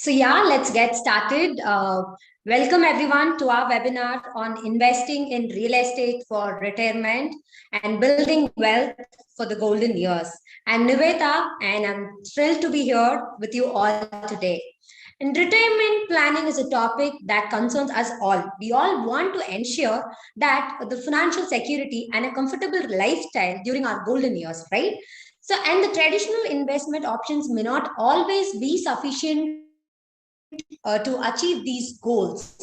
Let's get started. Welcome everyone to our webinar on investing in real estate for retirement and building wealth for the golden years. I'm Niveta and I'm thrilled to be here with you all today. And retirement planning is a topic that concerns us all. We all want to ensure that the financial security and a comfortable lifestyle during our golden years, right? And the traditional investment options may not always be sufficient to achieve these goals.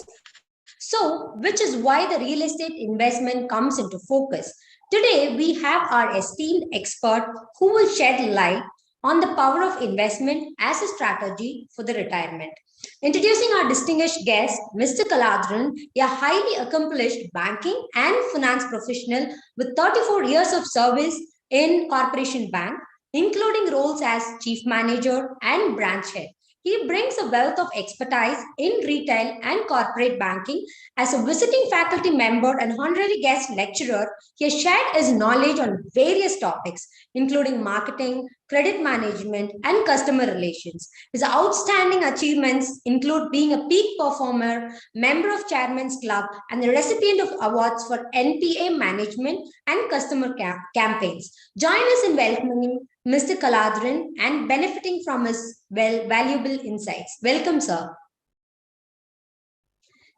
So, which is why the real estate investment comes into focus. Today, we have our esteemed expert who will shed light on the power of investment as a strategy for the retirement. Introducing our distinguished guest, Mr. Kaladran, a highly accomplished banking and finance professional with 34 years of service in Corporation Bank, including roles as Chief Manager and Branch Head. He brings a wealth of expertise in retail and corporate banking. As a visiting faculty member and honorary guest lecturer, he has shared his knowledge on various topics, including marketing, credit management, and customer relations. His outstanding achievements include being a peak performer, member of Chairman's Club, and the recipient of awards for NPA management and customer campaigns. Join us in welcoming Mr. Kaladran and benefiting from his valuable insights. Welcome, sir.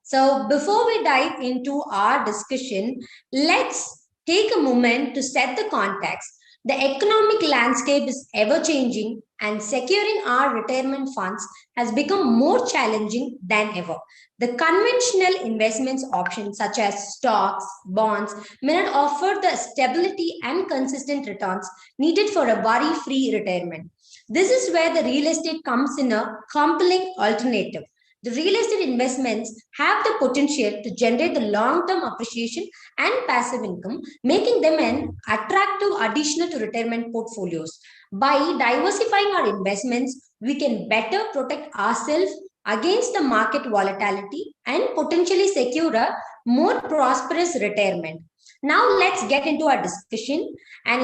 So before we dive into our discussion, let's take a moment to set the context. The economic landscape is ever changing and securing our retirement funds has become more challenging than ever. The conventional investments options such as stocks, bonds may not offer the stability and consistent returns needed for a worry-free retirement. This is where the real estate comes in a compelling alternative. The real estate investments have the potential to generate the long-term appreciation and passive income, making them an attractive addition to retirement portfolios. By diversifying our investments, we can better protect ourselves against the market volatility and potentially secure a more prosperous retirement. Now let's get into our discussion. And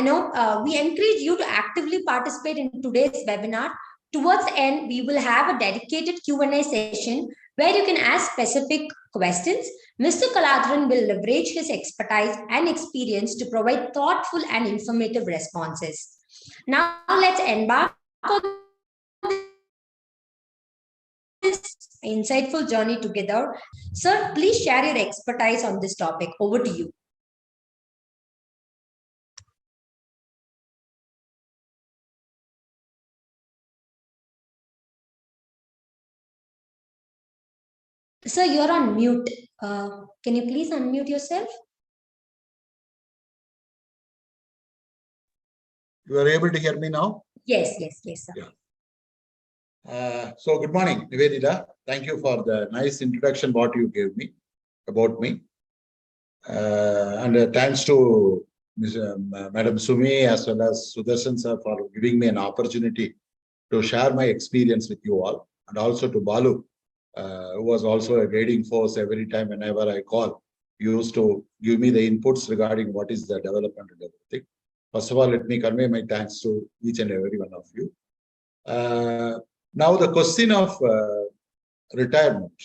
we encourage you to actively participate in today's webinar. Towards the end, we will have a dedicated Q&A session where you can ask specific questions. Mr. Kaladran will leverage his expertise and experience to provide thoughtful and informative responses. Now, let's embark on this insightful journey together. Sir, please share your expertise on this topic. Over to you. Sir, you're on mute. Can you please unmute yourself? You are able to hear me now? Yes, sir. Yeah. So good morning, Nivedita. Thank you for the nice introduction what you gave me about me. And thanks to Madam Sumi as well as Sudarshan sir for giving me an opportunity to share my experience with you all, and also to Balu, who was also a guiding force every time whenever I call. You used to give me the inputs regarding what is the development and everything. First of all, let me convey my thanks to each and every one of you. Now the question of retirement.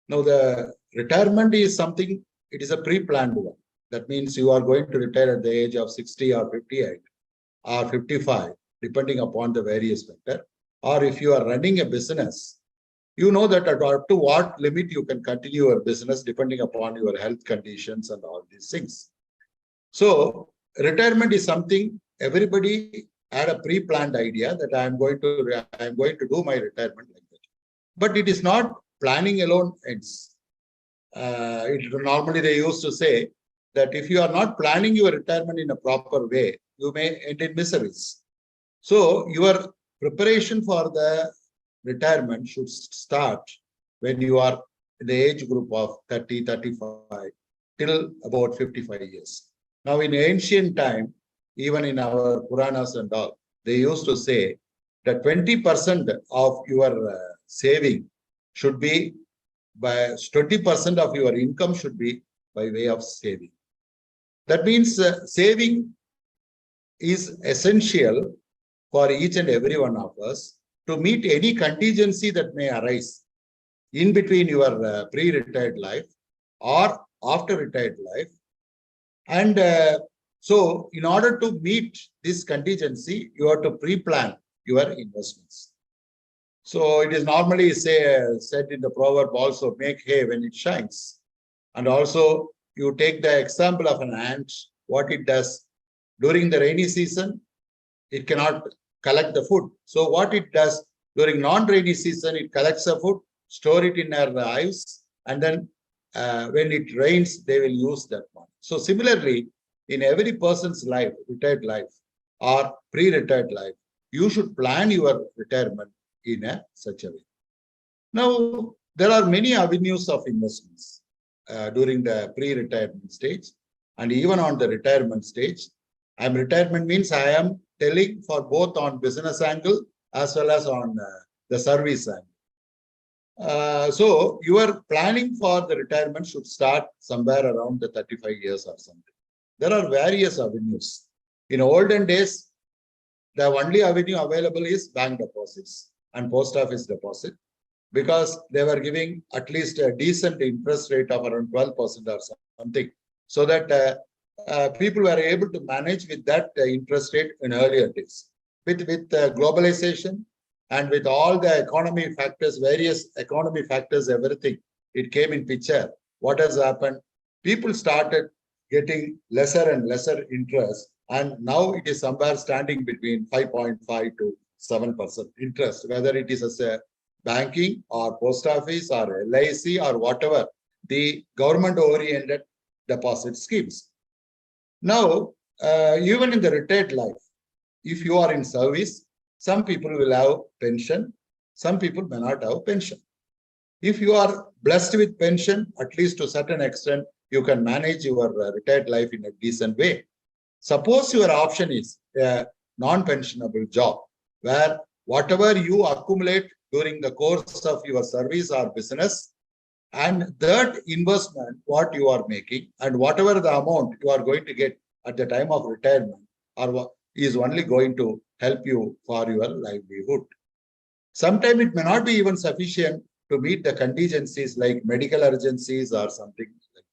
Now the retirement is something, it is a pre-planned one. That means you are going to retire at the age of 60 or 58 or 55, depending upon the various factor. Or if you are running a business, you know that up to what limit you can continue your business depending upon your health conditions and all these things. So retirement is something everybody had a pre-planned idea that I am going to do my retirement like that. But it is not planning alone ends. Normally they used to say that if you are not planning your retirement in a proper way, you may end in miseries. So your preparation for the retirement should start when you are in the age group of 30, 35 till about 55 years. Now in ancient time, even in our Puranas and all, they used to say that 20% of your saving should be by 20% of your income should be by way of saving. That means saving is essential for each and every one of us to meet any contingency that may arise in between your pre-retired life or after retired life. And so in order to meet this contingency, you have to pre-plan your investments. So it is normally said in the proverb also, make hay when it shines. And also you take the example of an ant, what it does during the rainy season, it cannot collect the food. So what it does during non-rainy season, it collects the food, store it in their hives, and then when it rains, they will use that one. So similarly, in every person's life, retired life or pre-retired life, you should plan your retirement in such a way. Now, there are many avenues of investments during the pre-retirement stage and even on the retirement stage. Retirement means I am telling for both on business angle as well as on the service angle. So your planning for the retirement should start somewhere around the 35 years or something. There are various avenues. In olden days, the only avenue available is bank deposits and post office deposit, because they were giving at least a decent interest rate of around 12% or something, so that people were able to manage with that interest rate in earlier days. With globalization and with all the economy factors, various economy factors, everything, it came in picture. What has happened? People started getting lesser and lesser interest, and now it is somewhere standing between 5.5 to 7% interest, whether it is as a banking or post office or LIC or whatever, the government-oriented deposit schemes. Now, even in the retired life, if you are in service, some people will have pension, some people may not have pension. If you are blessed with pension, at least to a certain extent, you can manage your retired life in a decent way. Suppose your option is a non-pensionable job, where whatever you accumulate during the course of your service or business, and that investment, what you are making, and whatever the amount you are going to get at the time of retirement, is only going to help you for your livelihood. Sometimes it may not be even sufficient to meet the contingencies like medical urgencies or something like that.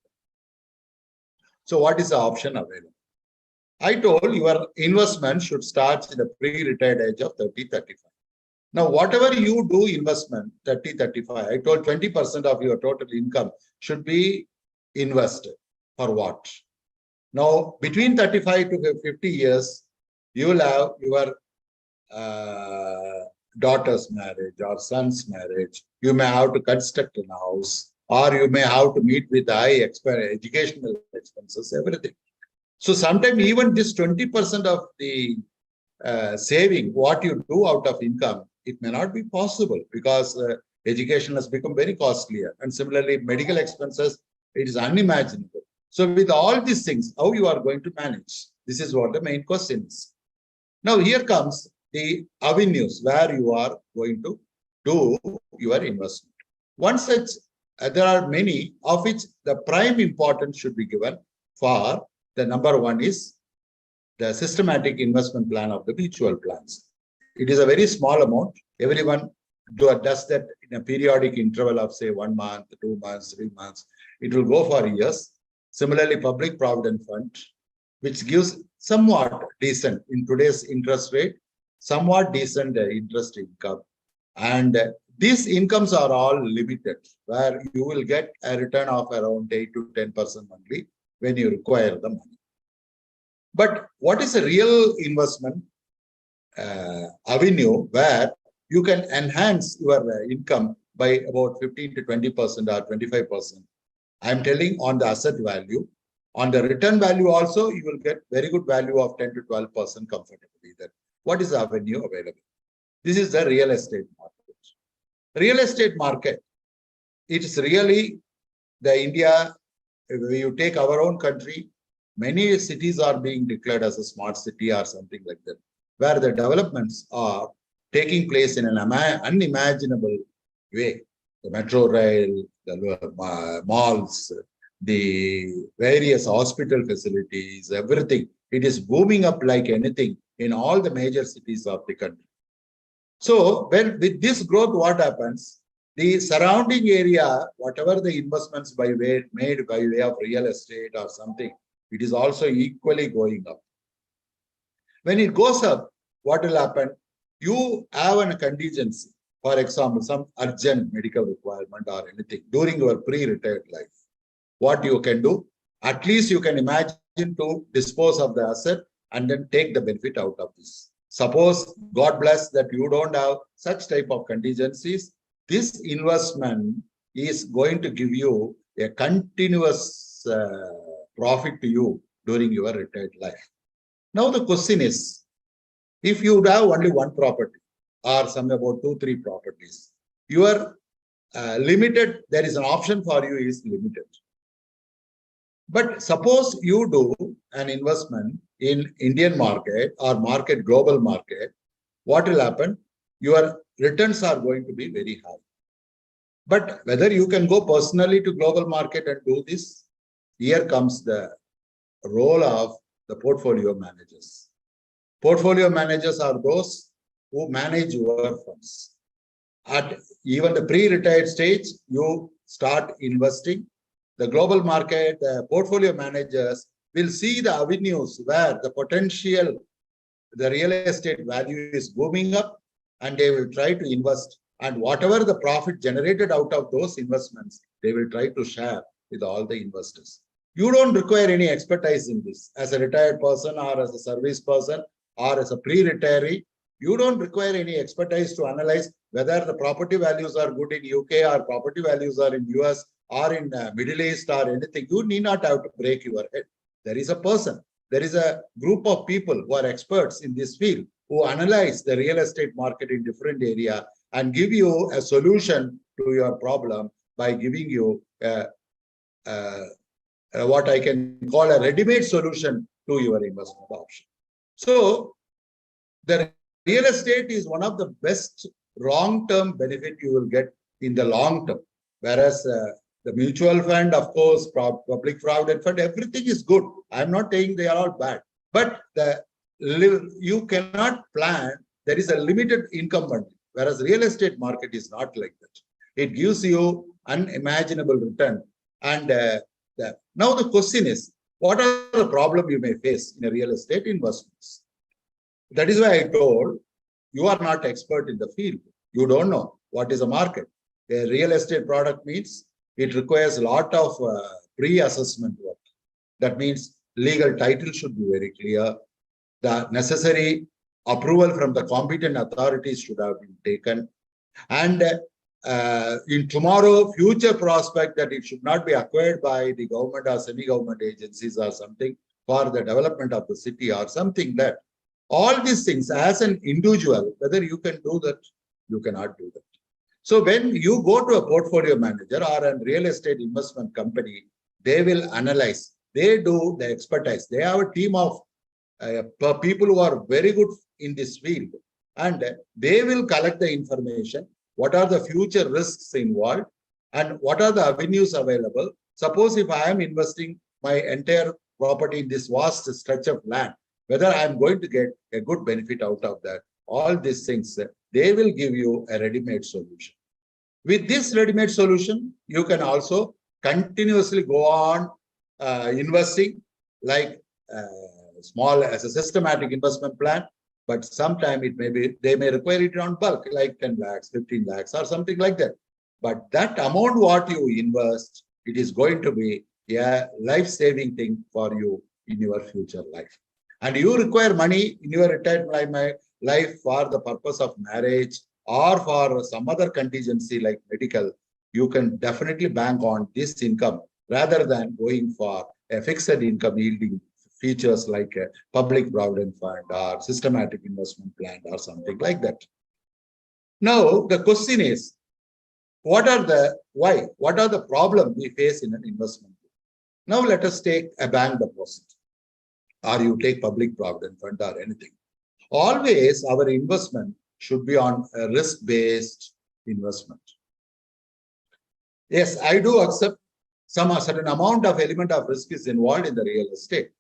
So what is the option available? I told your investment should start in the pre-retired age of 30-35. Now, whatever you do investment, 30-35, I told 20% of your total income should be invested. For what? Now, between 35 to 50 years, you will have your daughter's marriage or son's marriage. You may have to construct a house, or you may have to meet with high educational expenses, everything. So sometimes even this 20% of the saving, what you do out of income, it may not be possible, because education has become very costlier. And similarly, medical expenses, it is unimaginable. So with all these things, how you are going to manage? This is what the main question is. Now here comes the avenues where you are going to do your investment. One such, there are many, of which the prime importance should be given for the number one is the systematic investment plan of the mutual plans. It is a very small amount. Everyone does that in a periodic interval of say 1 month, 2 months, 3 months. It will go for years. Similarly, public provident fund, which gives somewhat decent in today's interest rate, somewhat decent interest income. And these incomes are all limited, where you will get a return of around 8 to 10% monthly when you require the money. But what is a real investment avenue where you can enhance your income by about 15 to 20% or 25%? I am telling on the asset value. On the return value also, you will get very good value of 10 to 12% comfortably. Then what is the avenue available? This is the real estate market. Real estate market, it is really the India, if you take our own country, many cities are being declared as a smart city or something like that, where the developments are taking place in an unimaginable way. The metro rail, the malls, the various hospital facilities, everything. It is booming up like anything in all the major cities of the country. So when with this growth, what happens? The surrounding area, whatever the investments made by way of real estate or something, it is also equally going up. When it goes up, what will happen? You have a contingency. For example, some urgent medical requirement or anything during your pre-retired life. What you can do? At least you can imagine to dispose of the asset and then take the benefit out of this. Suppose, God bless, that you don't have such type of contingencies. This investment is going to give you a continuous profit to you during your retired life. Now the question is, if you would have only one property or some about 2-3 properties, your limited, there is an option for you is limited. But suppose you do an investment in Indian market or global market, what will happen? Your returns are going to be very high. But whether you can go personally to global market and do this, here comes the role of the portfolio managers. Portfolio managers are those who manage your funds. At even the pre-retired stage, you start investing. The global market, the portfolio managers will see the avenues where the potential, the real estate value is booming up, and they will try to invest. And whatever the profit generated out of those investments, they will try to share with all the investors. You don't require any expertise in this. As a retired person or as a service person or as a pre-retiree, you don't require any expertise to analyze whether the property values are good in UK or property values are in US or in Middle East or anything. You need not have to break your head. There is a person, there is a group of people who are experts in this field who analyze the real estate market in different area and give you a solution to your problem by giving you what I can call a ready-made solution to your investment option. So the real estate is one of the best long-term benefit you will get in the long term. Whereas the mutual fund, of course, public provident fund, everything is good. I'm not saying they are all bad. But you cannot plan, there is a limited income bundle. Whereas real estate market is not like that. It gives you unimaginable return. And now the question is, what are the problems you may face in a real estate investments? That is why I told you are not expert in the field. You don't know what is a market. A real estate product means it requires a lot of pre-assessment work. That means legal title should be very clear. The necessary approval from the competent authorities should have been taken. And in tomorrow, future prospect that it should not be acquired by the government or semi-government agencies or something for the development of the city or something that all these things as an individual, whether you can do that, you cannot do that. So when you go to a portfolio manager or a real estate investment company, they will analyze. They do the expertise. They have a team of people who are very good in this field, and they will collect the information. What are the future risks involved and what are the avenues available? Suppose if I am investing my entire property in this vast stretch of land, whether I am going to get a good benefit out of that, all these things, they will give you a ready-made solution. With this ready-made solution, you can also continuously go on investing like small as a systematic investment plan, but sometime it may be, they may require it on bulk, like 10 lakhs, 15 lakhs or something like that. But that amount what you invest, it is going to be a life-saving thing for you in your future life. And you require money in your retirement life for the purpose of marriage or for some other contingency like medical, you can definitely bank on this income rather than going for a fixed income yielding features like a public provident fund or systematic investment plan or something like that. Now, the question is, what are the problems we face in an investment? Now, let us take a bank deposit, or you take public provident fund or anything. Always our investment should be on a risk-based investment. Yes, I do accept a certain amount of element of risk is involved in the real estate.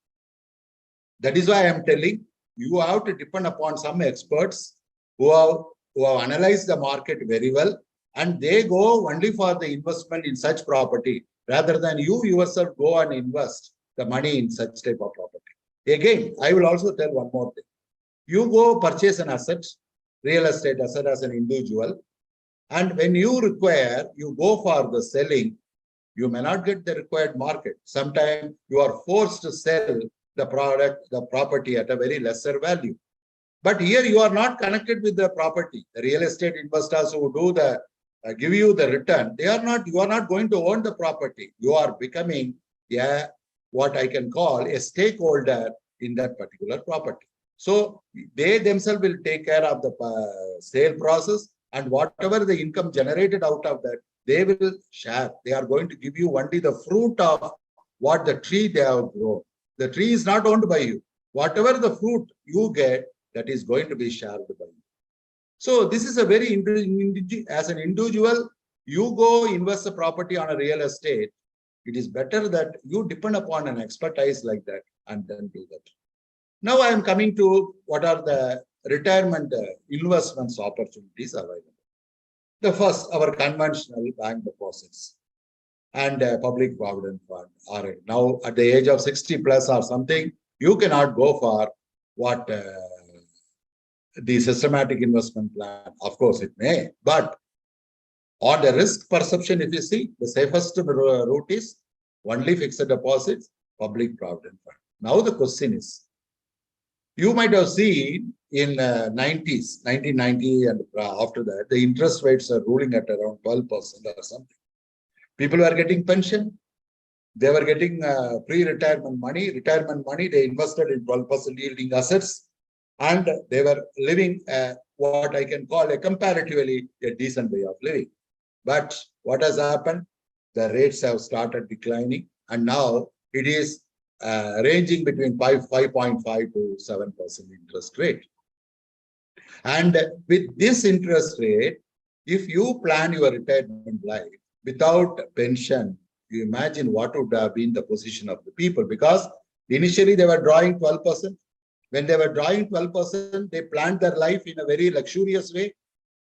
That is why I am telling you have to depend upon some experts who have who have analyzed the market very well, and they go only for the investment in such property rather than you yourself go and invest the money in such type of property. Again, I will also tell one more thing. You go purchase an asset, real estate asset as an individual, and when you require, you go for the selling, you may not get the required market. Sometimes you are forced to sell the product, the property at a very lesser value. But here you are not connected with the property. The real estate investors who do the give you the return, you are not going to own the property. You are becoming what I can call a stakeholder in that particular property. So they themselves will take care of the sale process, and whatever the income generated out of that, they will share. They are going to give you only the fruit of what the tree they have grown. The tree is not owned by you. Whatever the fruit you get, that is going to be shared by you. So this is a very, as an individual, you go invest a property on a real estate. It is better that you depend upon an expertise like that and then do that. Now I am coming to what are the retirement investments opportunities available. The first, our conventional bank deposits and public provident fund are now at the age of 60 plus or something, you cannot go for what the systematic investment plan. Of course, it may, but on the risk perception, if you see, the safest route is only fixed deposits, public provident fund. Now the question is, you might have seen in 90s, 1990 and after that, the interest rates are ruling at around 12% or something. People were getting pension. They were getting pre-retirement money, they invested in 12% yielding assets, and they were living what I can call a comparatively a decent way of living. But what has happened? The rates have started declining, and now it is ranging between 5.5 to 7% interest rate. And with this interest rate, if you plan your retirement life without pension, you imagine what would have been the position of the people, because initially they were drawing 12%. When they were drawing 12%, they planned their life in a very luxurious way.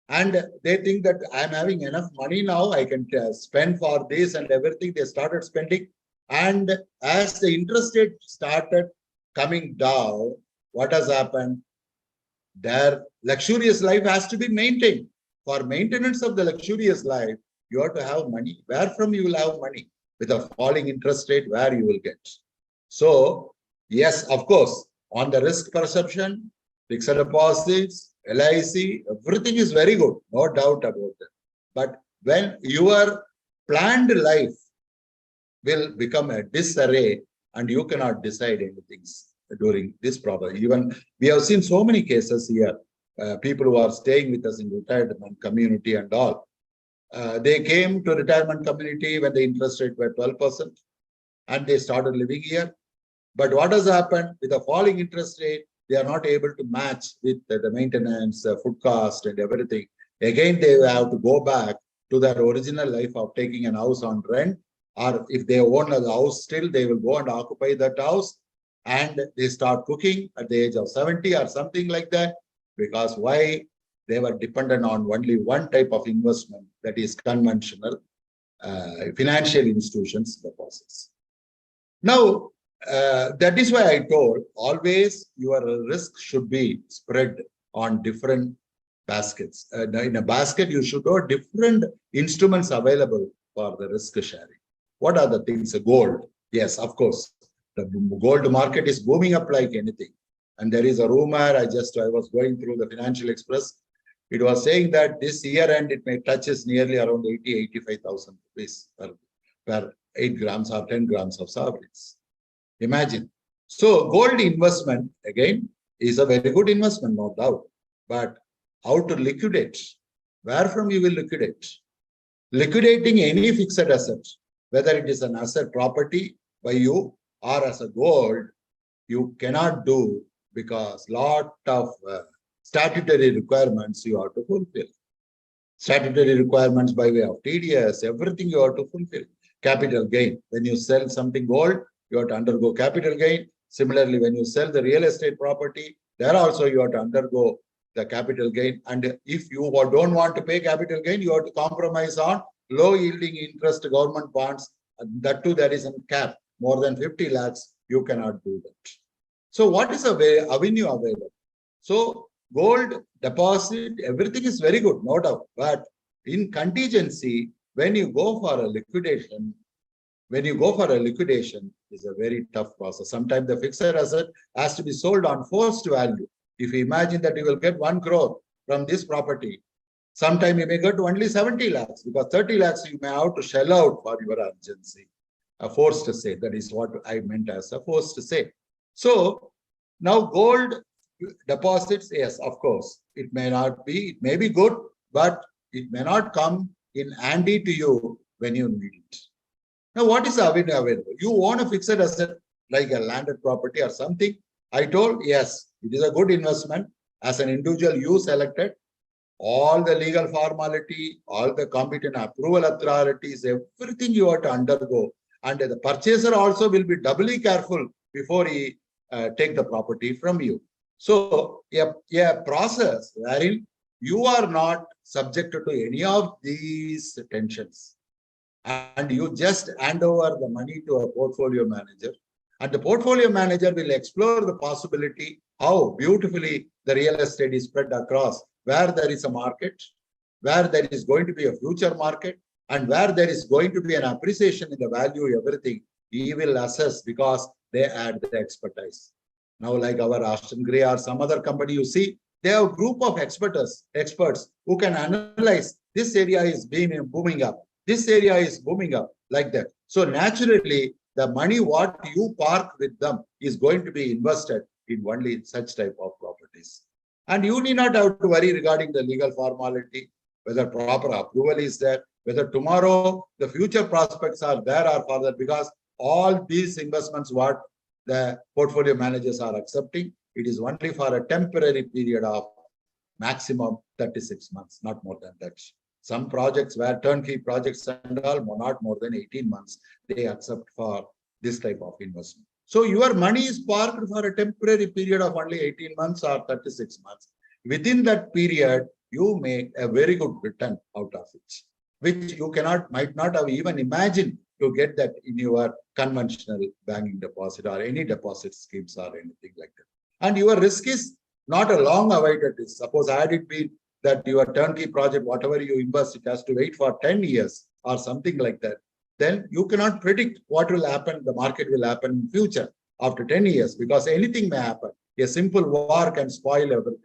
And they think that I'm having enough money now, I can spend for this and everything. They started spending. And as the interest rate started coming down, what has happened? Their luxurious life has to be maintained. For maintenance of the luxurious life, you have to have money. Where from you will have money? With a falling interest rate, where you will get? So, yes, of course, on the risk perception, fixed deposits, LIC, everything is very good, no doubt about that. But when your planned life will become a disarray and you cannot decide anything during this problem. Even we have seen so many cases here, people who are staying with us in retirement community and all. They came to retirement community when the interest rate were 12% and they started living here. But what has happened with the falling interest rate? They are not able to match with the maintenance, food cost and everything. Again, they have to go back to their original life of taking an house on rent, or if they own a house still, they will go and occupy that house and they start cooking at the age of 70 or something like that. Because why? They were dependent on only one type of investment, that is conventional financial institutions deposits. Now, that is why I told always your risk should be spread on different baskets. In a basket, you should have different instruments available for the risk sharing. What are the things? Gold. Yes, of course. The gold market is booming up like anything. And there is a rumor, I was going through the Financial Express. It was saying that this year end, it may touches nearly around 85,000 rupees per 8 grams or 10 grams of sovereigns. Imagine. So gold investment, again, is a very good investment, no doubt. But how to liquidate? Where from you will liquidate? Liquidating any fixed asset, whether it is an asset property by you or as a gold, you cannot do, because lot of statutory requirements you have to fulfill. Statutory requirements by way of TDS, everything you have to fulfill. Capital gain. When you sell something gold, you have to undergo capital gain. Similarly, when you sell the real estate property, there also you have to undergo the capital gain. And if you don't want to pay capital gain, you have to compromise on low yielding interest government bonds. And that too, there is a cap. More than 50 lakhs, you cannot do that. So what is the avenue available? So gold deposit, everything is very good, no doubt. But in contingency, when you go for a liquidation, is a very tough process. Sometimes the fixed asset has to be sold on forced value. If you imagine that you will get 1 crore from this property, sometime you may get only 70 lakhs because 30 lakhs you may have to shell out for your urgency. A forced sale, that is what I meant as a forced sale. So now gold deposits, yes, of course, it may be good, but it may not come in handy to you when you need it. Now, what is available? You own a fixed asset like a landed property or something. I told, yes, it is a good investment. As an individual, you selected all the legal formality, all the competent approval authorities, everything you have to undergo. And the purchaser also will be doubly careful before he take the property from you. So a process wherein you are not subjected to any of these tensions. And you just hand over the money to a portfolio manager. And the portfolio manager will explore the possibility how beautifully the real estate is spread across, where there is a market, where there is going to be a future market, and where there is going to be an appreciation in the value, everything, he will assess because they add the expertise. Now, like our Ashton Gray or some other company, you see, they have a group of experts who can analyze this area is booming up. This area is booming up like that. So naturally, the money what you park with them is going to be invested in only such type of properties. And you need not have to worry regarding the legal formality, whether proper approval is there, whether tomorrow the future prospects are there or further, because all these investments what the portfolio managers are accepting, it is only for a temporary period of maximum 36 months, not more than that. Some projects where turnkey projects and all, not more than 18 months, they accept for this type of investment. So your money is parked for a temporary period of only 18 months or 36 months. Within that period, you make a very good return out of it, which you might not have even imagined to get that in your conventional banking deposit or any deposit schemes or anything like that. And your risk is not a long awaited risk. Suppose had it been that your turnkey project, whatever you invest, it has to wait for 10 years or something like that, then you cannot predict what will happen, the market will happen in future after 10 years, because anything may happen. A simple war can spoil everything.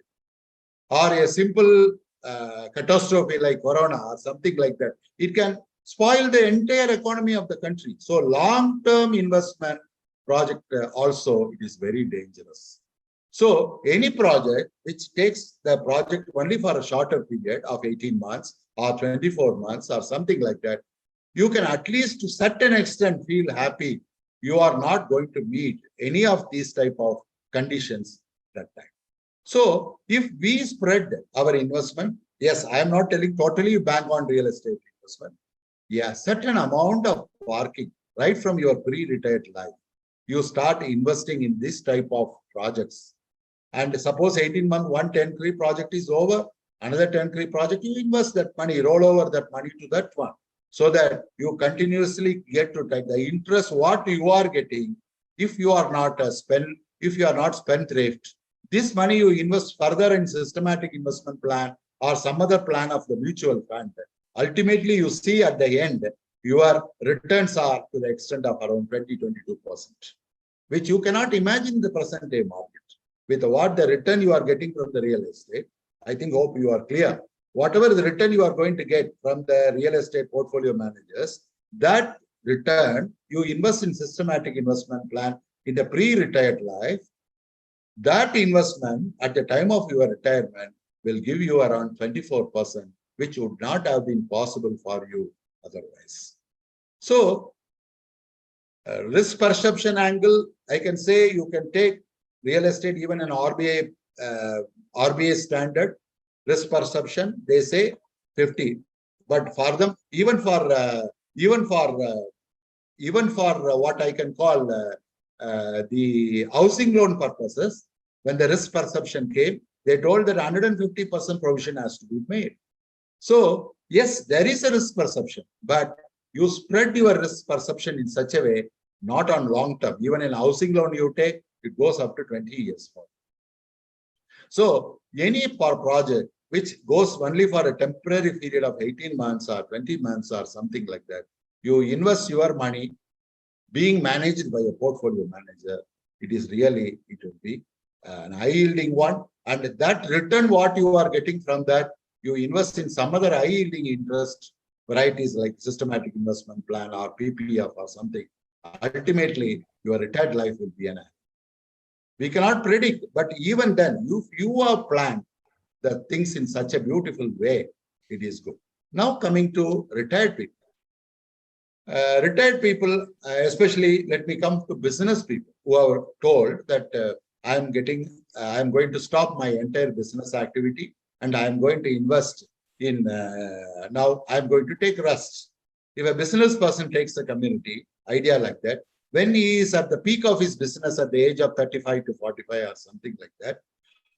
Or a simple catastrophe like Corona or something like that, it can spoil the entire economy of the country. So long-term investment project also, it is very dangerous. So any project which takes the project only for a shorter period of 18 months or 24 months or something like that, you can at least to certain extent feel happy you are not going to meet any of these type of conditions that time. So if we spread our investment, yes, I am not telling totally bank on real estate investment. Yeah, certain amount of parking right from your pre-retired life, you start investing in this type of projects. And suppose 18-month, one 10-crore project is over, another 10-crore project, you invest that money, roll over that money to that one, so that you continuously get to take the interest what you are getting. If you are not spendthrift, this money you invest further in systematic investment plan or some other plan of the mutual fund. Ultimately, you see at the end, your returns are to the extent of around 20-22%, which you cannot imagine in the present day market. With what the return you are getting from the real estate, I hope you are clear. Whatever the return you are going to get from the real estate portfolio managers, that return you invest in systematic investment plan in the pre-retired life. That investment at the time of your retirement will give you around 24%, which would not have been possible for you otherwise. So, risk perception angle, I can say you can take real estate, even an RBA standard risk perception, they say 50. But for them, even for what I can call the housing loan purposes, when the risk perception came, They told that 150% provision has to be made. So, yes, there is a risk perception, but you spread your risk perception in such a way, not on long term. Even in housing loan you take, it goes up to 20 years. So, any project which goes only for a temporary period of 18 months or 20 months or something like that, you invest your money being managed by a portfolio manager, it will be an high-yielding one. And that return, what you are getting from that, you invest in some other high-yielding interest varieties like systematic investment plan or PPF or something. Ultimately, your retired life will be an act. We cannot predict, but even then, if you have planned the things in such a beautiful way, it is good. Now coming to retired people. Retired people, especially, let me come to business people who are told that I'm going to stop my entire business activity and I'm going to invest in, now I'm going to take rest. If a business person takes a community idea like that, when he is at the peak of his business at the age of 35 to 45 or something like that,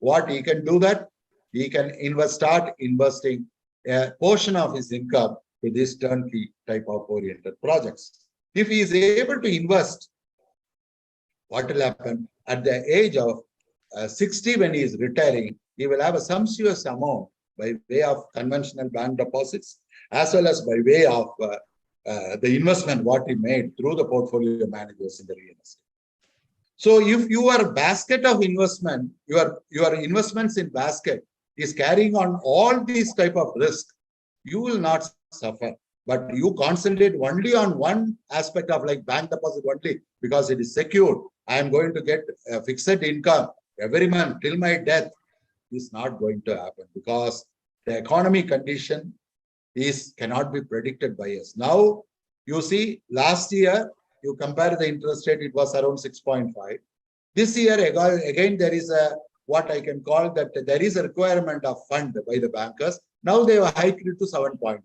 what he can do that? He can start investing a portion of his income to this turnkey type of oriented projects. If he is able to invest, what will happen? At the age of 60, when he is retiring, he will have a sumptuous amount by way of conventional bank deposits, as well as by way of the investment what he made through the portfolio managers in the real estate. So if your basket of investment, your investments in basket is carrying on all these type of risk, you will not suffer. But you concentrate only on one aspect of like bank deposit only because it is secured. I am going to get a fixed income every month till my death. Is not going to happen because the economy condition cannot be predicted by us. Now, you see, last year, you compare the interest rate, it was around 6.5. This year, again, there is what I can call that there is a requirement of fund by the bankers. Now they have hiked it to 7.5.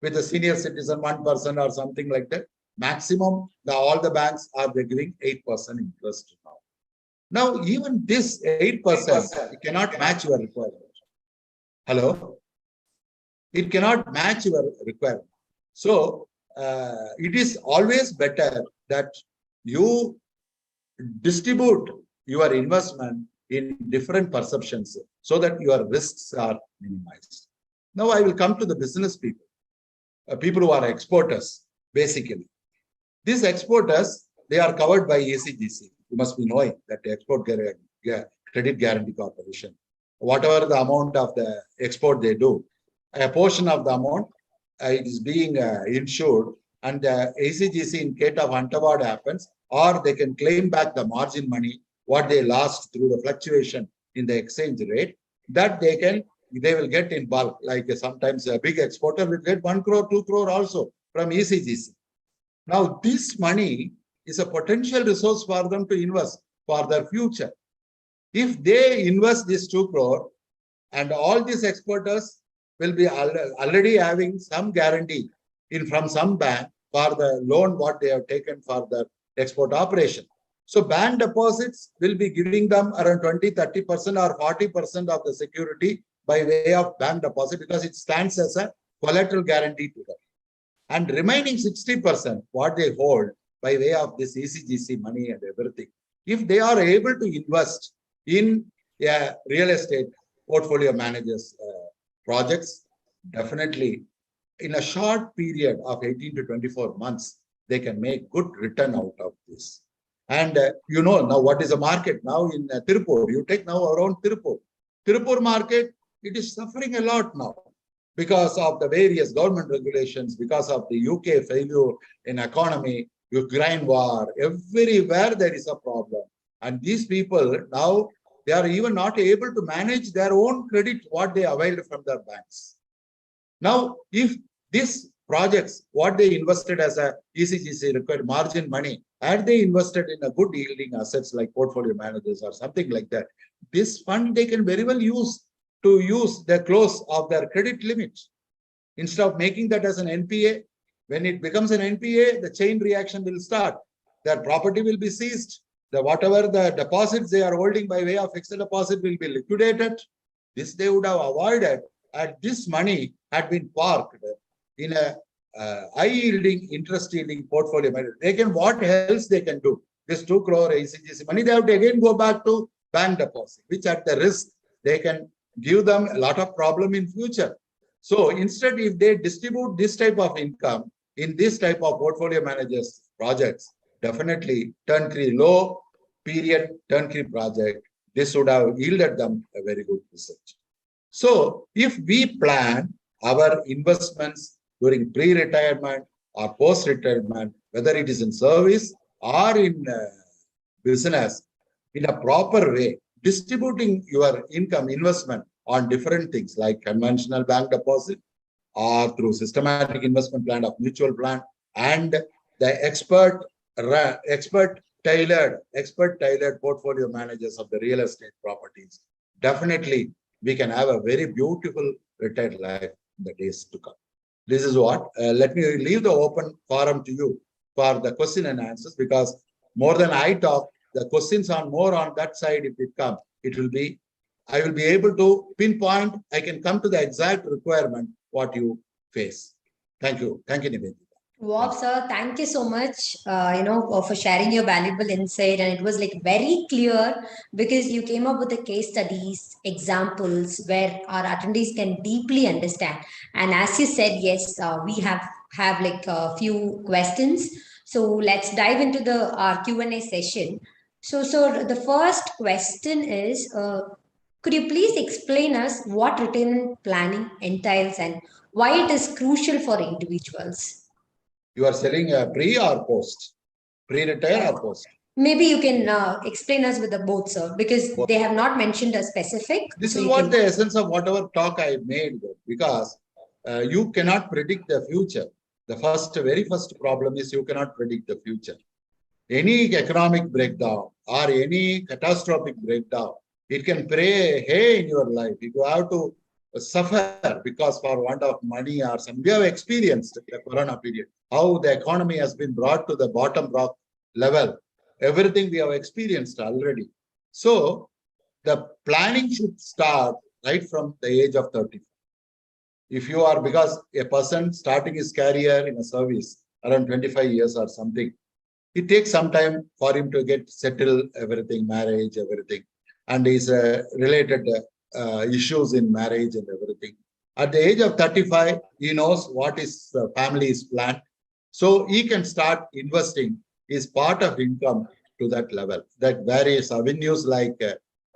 With a senior citizen 1% or something like that. Maximum, all the banks are giving 8% interest now. Now, even this 8%, it cannot match your requirement. Hello? It cannot match your requirement. So, it is always better that you distribute your investment in different perceptions so that your risks are minimized. Now, I will come to the business people. People who are exporters, basically. These exporters, they are covered by ACGC. You must be knowing that the Export Credit Guarantee Corporation, whatever the amount of the export they do, a portion of the amount it is being insured, and the ACGC in case of untoward happens, or they can claim back the margin money, what they lost through the fluctuation in the exchange rate, that they will get in bulk. Like sometimes a big exporter will get 1 crore, 2 crore also from ECGC. Now, this money is a potential resource for them to invest for their future. If they invest this 2 crore and all these exporters will be already having some guarantee from some bank for the loan what they have taken for the export operation. So bank deposits will be giving them around 20, 30% or 40% of the security by way of bank deposit because it stands as a collateral guarantee to them. And remaining 60%, what they hold by way of this ECGC money and everything, if they are able to invest in real estate portfolio managers projects, definitely in a short period of 18 to 24 months, they can make good return out of this. And you know now what is the market now in Tirupur? You take now around Tirupur. Tirupur market, it is suffering a lot now because of the various government regulations, because of the UK failure in economy, Ukraine war, everywhere there is a problem. And these people now, they are even not able to manage their own credit, what they availed from their banks. Now, if these projects, what they invested as a ECGC required margin money, had they invested in a good yielding assets like portfolio managers or something like that, this fund they can very well use to use the close of their credit limit. Instead of making that as an NPA, when it becomes an NPA, the chain reaction will start. Their property will be seized. The whatever the deposits they are holding by way of fixed deposit will be liquidated. This they would have avoided, and this money had been parked in a high yielding, interest yielding portfolio. They can, what else they can do? This 2 crore ACGC money, they have to again go back to bank deposit, which at the risk, they can give them a lot of problem in future. So instead, if they distribute this type of income in this type of portfolio managers projects, definitely turnkey low period turnkey project, this would have yielded them a very good result. So if we plan our investments during pre-retirement or post-retirement, whether it is in service or in business, in a proper way, distributing your income investment on different things like conventional bank deposit or through systematic investment plan of mutual plan and the expert tailored portfolio managers of the real estate properties. Definitely, we can have a very beautiful retired life in the days to come. This is what, let me leave the open forum to you for the question and answers, because more than I talk, the questions are more on that side. If it comes, it will be, I will be able to pinpoint, I can come to the exact requirement what you face. Thank you. Thank you, Nivedita. Wow, sir, thank you so much, for sharing your valuable insight. And it was like very clear because you came up with the case studies, examples where our attendees can deeply understand. And as you said, yes, we have like a few questions. So let's dive into the our Q&A session. So the first question is, could you please explain us what retirement planning entails and why it is crucial for individuals? You are selling a pre or post? Pre-retire or post? Maybe you can explain us with the both, sir, because Both. they have not mentioned a specific. This so is you what can- the essence of whatever talk I made, because you cannot predict the future. The very first problem is you cannot predict the future. Any economic breakdown or any catastrophic breakdown, it can pray hay in your life. You have to suffer because for want of money or some. We have experienced the corona period, how the economy has been brought to the bottom rock level. Everything we have experienced already. So the planning should start right from the age of 30. If you are, because a person starting his career in a service around 25 years or something, it takes some time for him to get settled, everything, marriage, everything, and his related issues in marriage and everything. At the age of 35, he knows what his family is planned. So he can start investing his part of income to that level. That various avenues like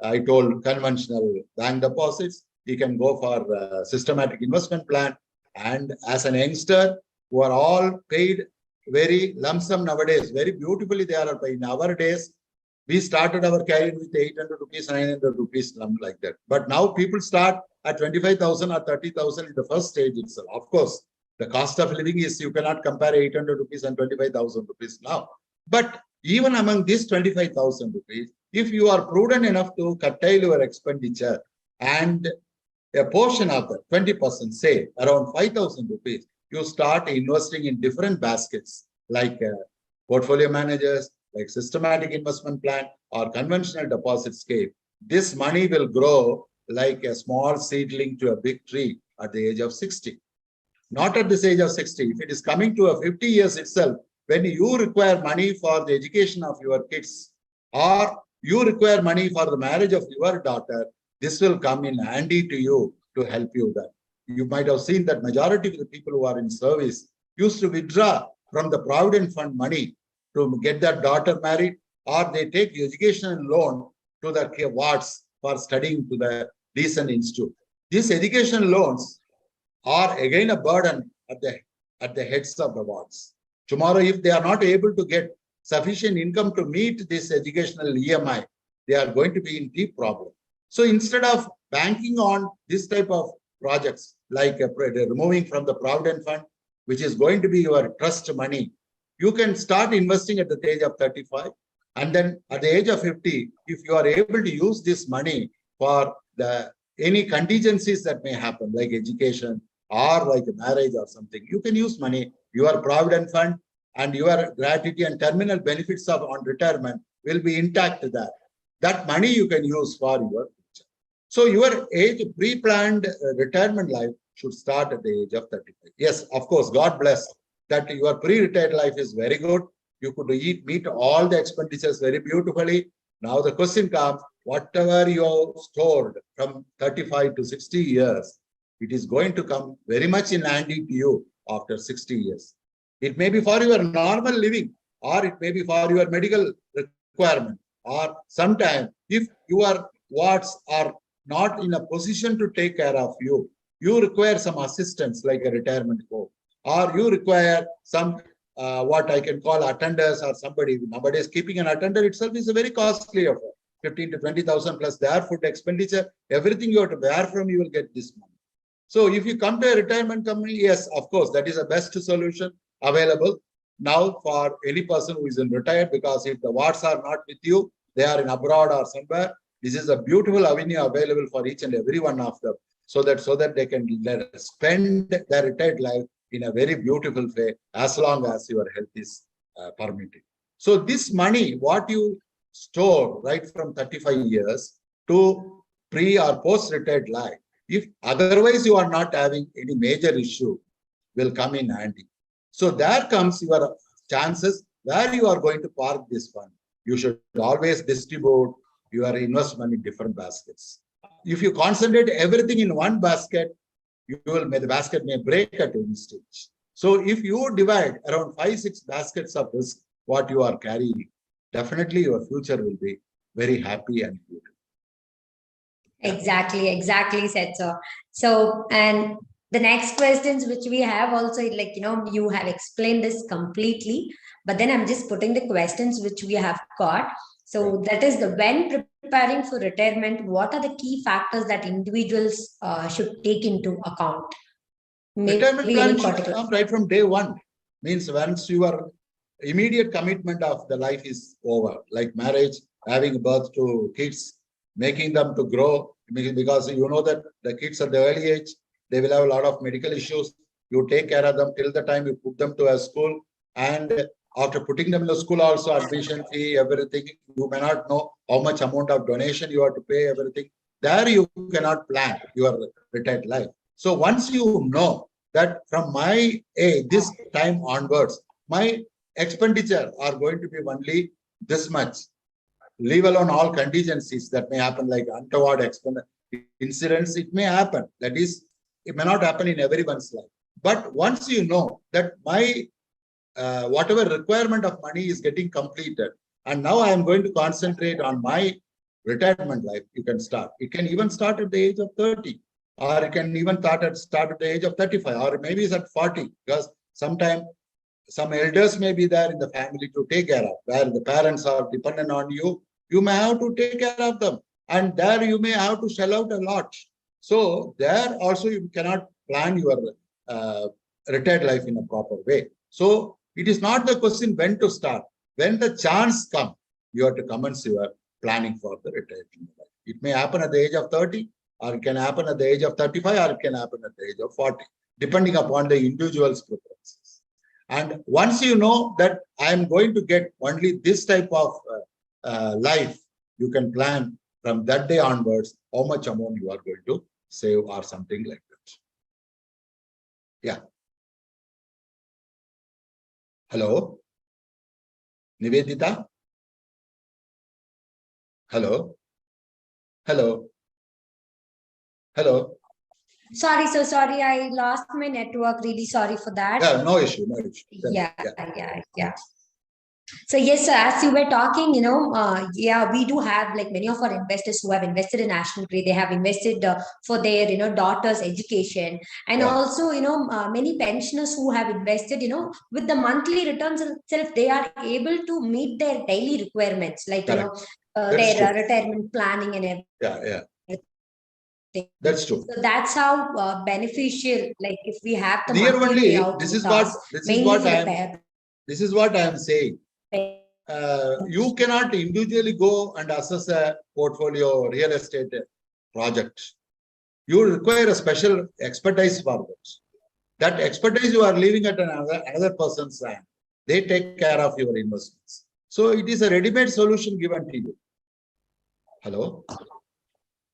I told, conventional bank deposits. He can go for systematic investment plan. And as an youngster, who are all paid very lump sum nowadays, very beautifully they are paid. In our days, we started our career with 800 rupees, 900 rupees, like that. But now people start at 25,000 or 30,000 in the first stage itself. Of course, the cost of living is, you cannot compare 800 rupees and 25,000 rupees now. But even among these 25,000 rupees, if you are prudent enough to curtail your expenditure and a portion of that, 20%, say around 5,000 rupees, you start investing in different baskets like portfolio managers, like systematic investment plan or conventional deposit scheme. This money will grow like a small seedling to a big tree at the age of 60. Not at this age of 60. If it is coming to a 50 years itself, when you require money for the education of your kids or you require money for the marriage of your daughter, this will come in handy to you to help you that. You might have seen that majority of the people who are in service used to withdraw from the Provident Fund money to get their daughter married, or they take educational loan to the wards for studying to the decent institute. These education loans are again a burden at the heads of the wards. Tomorrow, if they are not able to get sufficient income to meet this educational EMI, they are going to be in deep problem. So instead of banking on this type of projects, like removing from the Provident Fund, which is going to be your trust money, you can start investing at the age of 35. And then at the age of 50, if you are able to use this money for any contingencies that may happen, like education or like marriage or something, you can use money, your Provident Fund and your gratuity and terminal benefits of on retirement will be intact there. That money you can use for your future. So your age, pre-planned retirement life should start at the age of 35. Yes, of course, God bless that your pre-retired life is very good. You could meet all the expenditures very beautifully. Now the question comes, whatever you stored from 35 to 60 years, it is going to come very much in handy to you after 60 years. It may be for your normal living, or it may be for your medical requirement, or sometime if your wards are not in a position to take care of you, you require some assistance like a retirement home, or you require some what I can call attenders or somebody. Nowadays, keeping an attender itself is a very costly affair. 15 to 20,000 plus their food expenditure, everything you have to bear from, you will get this money. So if you come to a retirement company, yes, of course, that is the best solution available now for any person who is in retired, because if the wards are not with you, they are in abroad or somewhere, this is a beautiful avenue available for each and every one of them, so that they can spend their retired life in a very beautiful way, as long as your health is permitted. So this money, what you store right from 35 years to pre or post-retired life, if otherwise you are not having any major issue, will come in handy. So there comes your chances where you are going to park this fund. You should always distribute your investment in different baskets. If you concentrate everything in one basket, the basket may break at any stage. So if you divide around 5-6 baskets of risk, what you are carrying, definitely your future will be very happy and beautiful. Exactly said, sir. So, and the next questions which we have also, like, you have explained this completely, but then I'm just putting the questions which we have got. So that is when preparing for retirement, what are the key factors that individuals should take into account? Retirement plan should come right from day one. Means once your immediate commitment of the life is over, like marriage, having birth to kids, making them to grow, because you know that the kids at the early age, they will have a lot of medical issues. You take care of them till the time you put them to a school, and after putting them in the school also, admission fee, everything, you may not know how much amount of donation you have to pay, everything. There you cannot plan your retired life. So once you know that from my age, this time onwards, my expenditure are going to be only this much, leave alone all contingencies that may happen, like untoward incidents, it may happen. That is, it may not happen in everyone's life. But once you know that my whatever requirement of money is getting completed, and now I am going to concentrate on my retirement life, you can start. It can even start at the age of 30, or it can even start at the age of 35, or maybe it's at 40, because sometimes some elders may be there in the family to take care of, where the parents are dependent on you. You may have to take care of them, and there you may have to shell out a lot. So there also you cannot plan your retired life in a proper way. So it is not the question when to start. When the chance comes, you have to commence your planning for the retirement life. It may happen at the age of 30, or it can happen at the age of 35, or it can happen at the age of 40, depending upon the individual's preferences. And once you know that I am going to get only this type of life, you can plan from that day onwards how much amount you are going to save or something like that. Yeah. Hello? Nivedita? Hello? Hello? Hello? Sorry, so sorry, I lost my network. Really sorry for that. Yeah, no issue. Yeah. So yes, sir, as you were talking, we do have like many of our investors who have invested in Ashton Gray. They have invested for their, daughter's education, and also, many pensioners who have invested, with the monthly returns itself, they are able to meet their daily requirements, like, their retirement planning and everything. Yeah. That's true. So that's how beneficial, like if we have the Dear monthly only, this is what I am saying. You cannot individually go and assess a portfolio real estate project. You require a special expertise for that. That expertise you are leaving at another person's hand. They take care of your investments. So it is a ready-made solution given to you. Hello? Hello?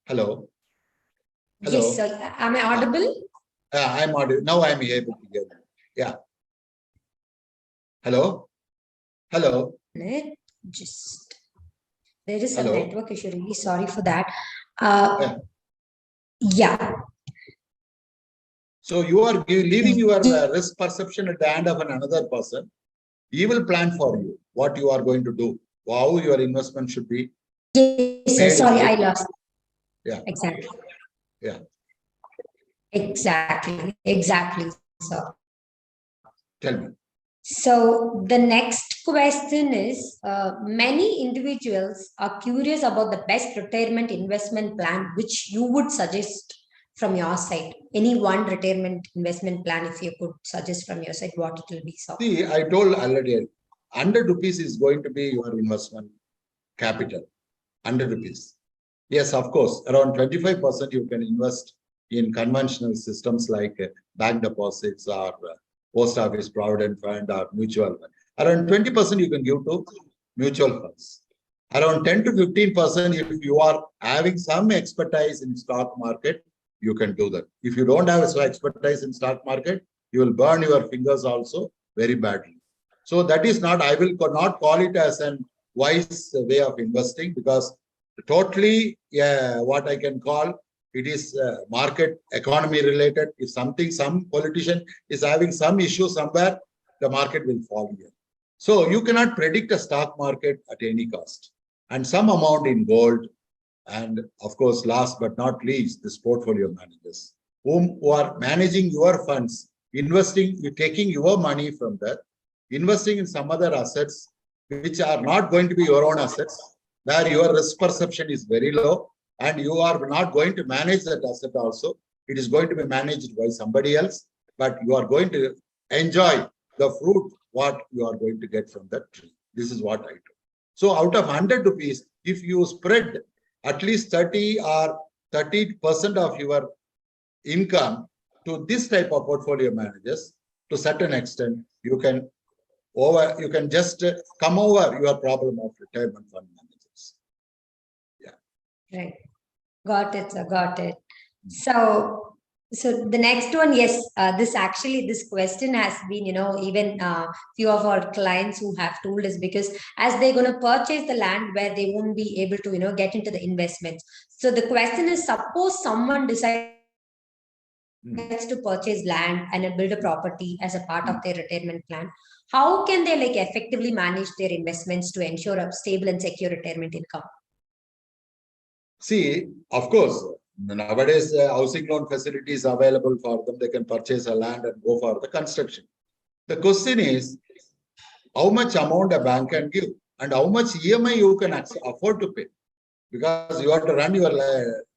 Hello? Yes, sir. Am I audible? I'm audible. Now I'm able to hear you. Yeah. Hello? Hello? Just there is some Hello? network issue. Really sorry for that. Yeah. Yeah. So you are leaving your risk perception at the hand of another person. He will plan for you what you are going to do, how your investment should be Yes, sir. made. Sorry, I lost. Yeah. Exactly. Yeah. Exactly, sir. Tell me. So the next question is, many individuals are curious about the best retirement investment plan, which you would suggest from your side. Any one retirement investment plan, if you could suggest from your side, what it will be, sir? See, I told already, 100 rupees is going to be your investment capital. 100 rupees. Yes, of course, around 25% you can invest in conventional systems like bank deposits or post office provident fund or mutual fund. Around 20% you can give to mutual funds. Around 10 to 15% if you are having some expertise in stock market, you can do that. If you don't have some expertise in stock market, you will burn your fingers also very badly. So that is not, I will not call it as an wise way of investing, because totally, what I can call it is market economy related. If something, some politician is having some issue somewhere, the market will fall here. So you cannot predict a stock market at any cost. And some amount in gold, and of course, last but not least, this portfolio managers who are managing your funds, investing, you taking your money from that, investing in some other assets which are not going to be your own assets, where your risk perception is very low and you are not going to manage that asset also. It is going to be managed by somebody else, but you are going to enjoy the fruit what you are going to get from that tree. This is what I do. So out of 100 rupees, if you spread at least 30 or 30% of your income to this type of portfolio managers, to certain extent, you can just come over your problem of retirement fund managers. Yeah. Right. Got it, sir. Got it. So the next one, yes, this question has been, even few of our clients who have told us, because as they're going to purchase the land where they won't be able to, get into the investments. So the question is, suppose someone decides to purchase land and build a property as a part of their retirement plan, how can they effectively manage their investments to ensure a stable and secure retirement income? See, of course, nowadays housing loan facilities available for them. They can purchase a land and go for the construction. The question is, how much amount a bank can give and how much EMI you can afford to pay, because you have to run your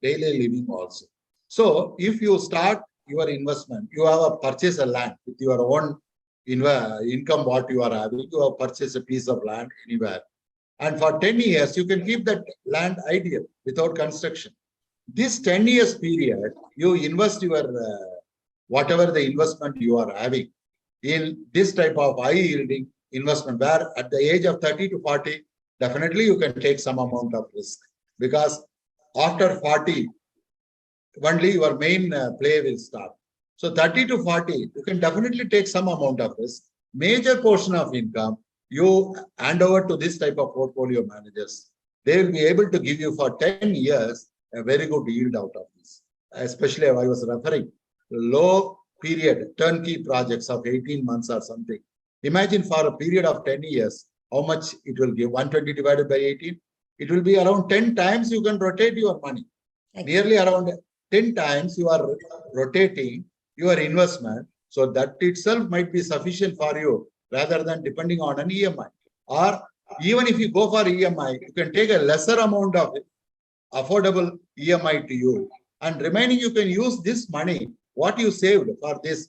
daily living also. So if you start your investment, you have a purchase a land with your own income, what you are having, you have purchased a piece of land anywhere. And for 10 years, you can keep that land ideal without construction. This 10 years period, you invest your, whatever the investment you are having in this type of high yielding investment, where at the age of 30 to 40, definitely you can take some amount of risk, because after 40, only your main play will start. So 30 to 40, you can definitely take some amount of risk. Major portion of income, you hand over to this type of portfolio managers. They will be able to give you for 10 years a very good yield out of this. Especially I was referring low period turnkey projects of 18 months or something. Imagine for a period of 10 years, how much it will give. 120 divided by 18, it will be around 10 times you can rotate your money. Nearly around 10 times you are rotating your investment. So that itself might be sufficient for you, rather than depending on an EMI. Or even if you go for EMI, you can take a lesser amount of affordable EMI to you, and remaining you can use this money, what you saved for this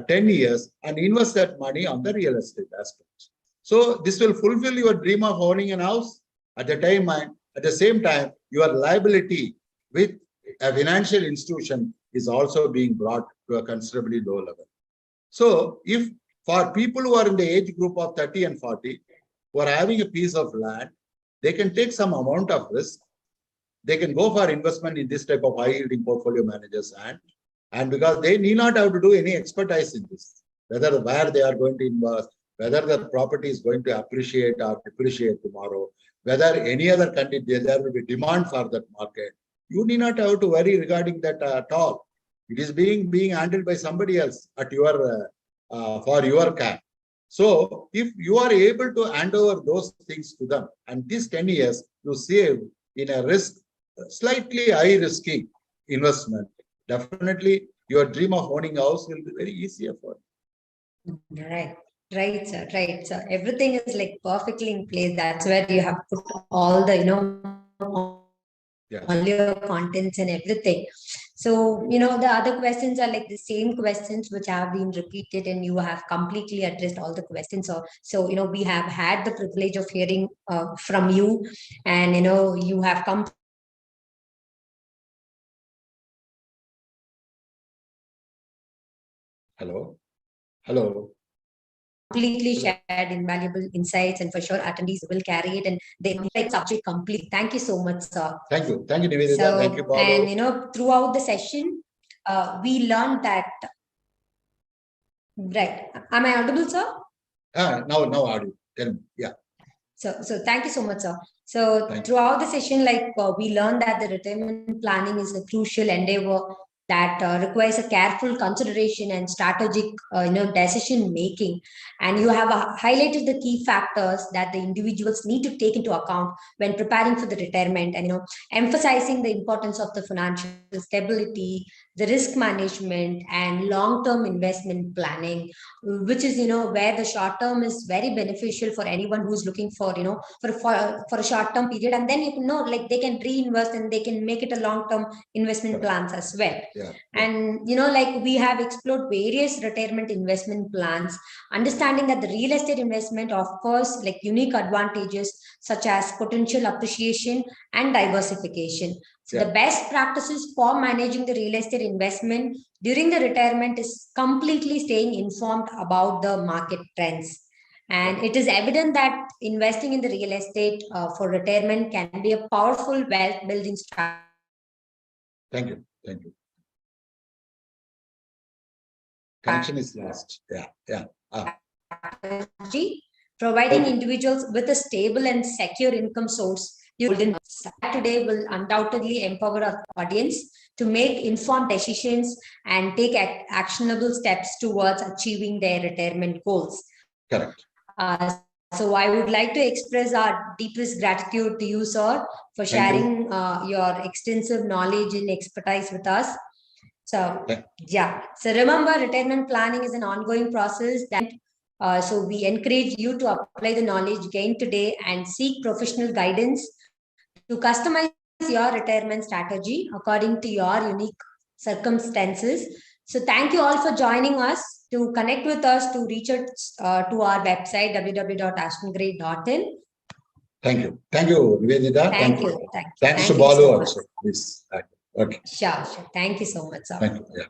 10 years, and invest that money on the real estate aspect. So this will fulfill your dream of owning a house. At the same time, your liability with a financial institution is also being brought to a considerably low level. So if for people who are in the age group of 30 and 40, who are having a piece of land, they can take some amount of risk. They can go for investment in this type of high yielding portfolio managers and because they need not have to do any expertise in this, whether where they are going to invest, whether the property is going to appreciate or depreciate tomorrow, whether any other country there will be demand for that market. You need not have to worry regarding that at all. It is being handled by somebody else at your for your care. So if you are able to hand over those things to them, and these 10 years you save in a risk, slightly high risky investment, definitely your dream of owning a house will be very easier for you. Right, sir. Right, sir. Everything is like perfectly in place. That's where you have put all the, all your contents and everything. So, the other questions are like the same questions which have been repeated, and you have completely addressed all the questions. So we have had the privilege of hearing from you, and, you have come. Hello. Completely shared invaluable insights, and for sure attendees will carry it and they like subject complete. Thank you so much, sir. Thank you, Nivedita. So, thank you, Balu. And throughout the session, we learned that. Right? Am I audible, sir? Now audible. Tell me. Yeah. So thank you so much, sir. So throughout the session, we learned that the retirement planning is a crucial endeavor that requires a careful consideration and strategic, decision making. And you have highlighted the key factors that the individuals need to take into account when preparing for the retirement, and emphasizing the importance of the financial stability, the risk management, and long-term investment planning, which is where the short term is very beneficial for anyone who's looking for for a short-term period, and then they can reinvest and they can make it a long-term investment plans as well. And we have explored various retirement investment plans, understanding that the real estate investment offers unique advantages such as potential appreciation and diversification. So the best practices for managing the real estate investment during the retirement is completely staying informed about the market trends. And it is evident that investing in the real estate for retirement can be a powerful wealth building strategy. Thank you. Connection is lost. Providing individuals with a stable and secure income source today will undoubtedly empower our audience to make informed decisions and take actionable steps towards achieving their retirement goals. Correct. So I would like to express our deepest gratitude to you, sir, for sharing your extensive knowledge and expertise with us. So, So remember, retirement planning is an ongoing process that so we encourage you to apply the knowledge gained today and seek professional guidance to customize your retirement strategy according to your unique circumstances. So thank you all for joining us. To connect with us, to reach out to our website, www.ashtongray.in. Thank you, Nivedita. Thank you. Thanks to Balu also. Please. Okay. Sure. Thank you so much, sir. Thank you. Yeah.